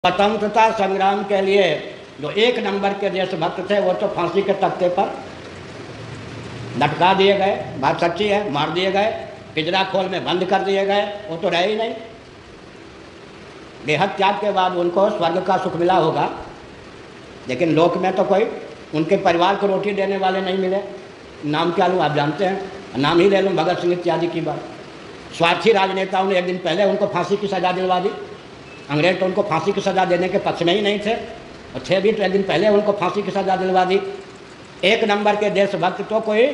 स्वतंत्रता संग्राम के लिए जो एक नंबर के देशभक्त थे वो तो फांसी के तख्ते पर लटका दिए गए। बात सच्ची है, मार दिए गए, पिंजरा खोल में बंद कर दिए गए, वो तो रहे ही नहीं। बेहद त्याग के बाद उनको स्वर्ग का सुख मिला होगा, लेकिन लोक में तो कोई उनके परिवार को रोटी देने वाले नहीं मिले। नाम क्या लूँ आप जानते हैं, नाम ही ले लूँ, भगत सिंह इत्यादि की बात। स्वार्थी राजनेताओं ने एक दिन पहले उनको फांसी की सज़ा दिलवा दी। अंग्रेज तो उनको फांसी की सज़ा देने के पक्ष में ही नहीं थे, और थे भी तो एक दिन पहले उनको फांसी की सज़ा दिलवा दी। एक नंबर के देशभक्त तो कोई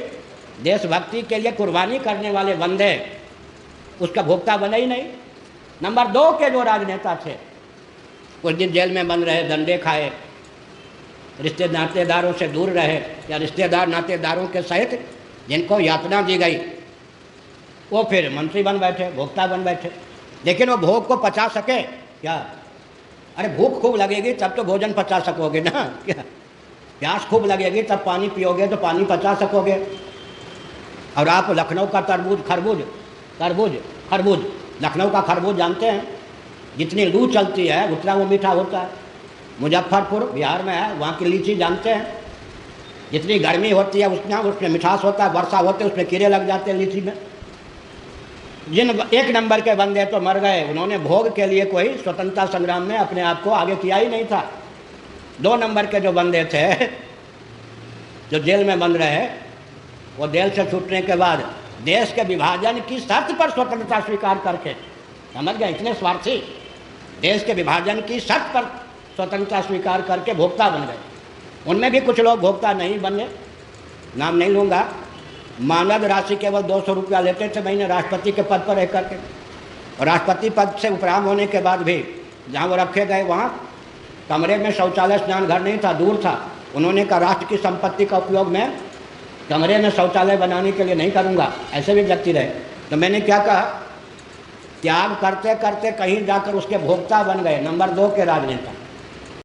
देशभक्ति के लिए कुर्बानी करने वाले बंदे उसका भोक्ता बने ही नहीं। नंबर 2 के जो राजनेता थे कुछ दिन जेल में बंद रहे, दंडे खाए, रिश्ते नातेदारों से दूर रहे, या रिश्तेदार नातेदारों के सहित जिनको यातना दी गई वो फिर मंत्री बन बैठे, भोक्ता बन बैठे। लेकिन वो भोग को पचा सके क्या? अरे भूख खूब लगेगी तब तो भोजन पचा सकोगे ना, क्या? प्यास खूब लगेगी तब पानी पियोगे तो पानी पचा सकोगे। और आप लखनऊ का खरबूज लखनऊ का खरबूज जानते हैं, जितनी लू चलती है उतना वो मीठा होता है। मुजफ्फरपुर बिहार में है, वहाँ की लीची जानते हैं, जितनी गर्मी होती है उतना उसमें मिठास होता है, वर्षा होते है उसमें कीड़े लग जाते हैं लीची में। जिन एक नंबर के बंदे तो मर गए, उन्होंने भोग के लिए कोई स्वतंत्रता संग्राम में अपने आप को आगे किया ही नहीं था। 2 नंबर के जो बंदे थे जो जेल में बंद रहे, वो जेल से छूटने के बाद देश के विभाजन की शर्त पर स्वतंत्रता स्वीकार करके, समझ गए, इतने स्वार्थी, देश के विभाजन की शर्त पर स्वतंत्रता स्वीकार करके भोक्ता बन गए। उनमें भी कुछ लोग भोक्ता नहीं बने, नाम नहीं लूँगा। मानद राशि केवल 200 रुपया लेते थे महीने राष्ट्रपति के पद पर रह करके, और राष्ट्रपति पद से उपराम होने के बाद भी जहाँ वो रखे गए वहाँ कमरे में शौचालय स्नान घर नहीं था, दूर था। उन्होंने कहा राष्ट्र की संपत्ति का उपयोग मैं कमरे में शौचालय बनाने के लिए नहीं करूँगा। ऐसे भी व्यक्ति रहे। तो मैंने क्या कहा, त्याग करते करते कहीं जाकर उसके भोक्ता बन गए नंबर 2 के राजनेता।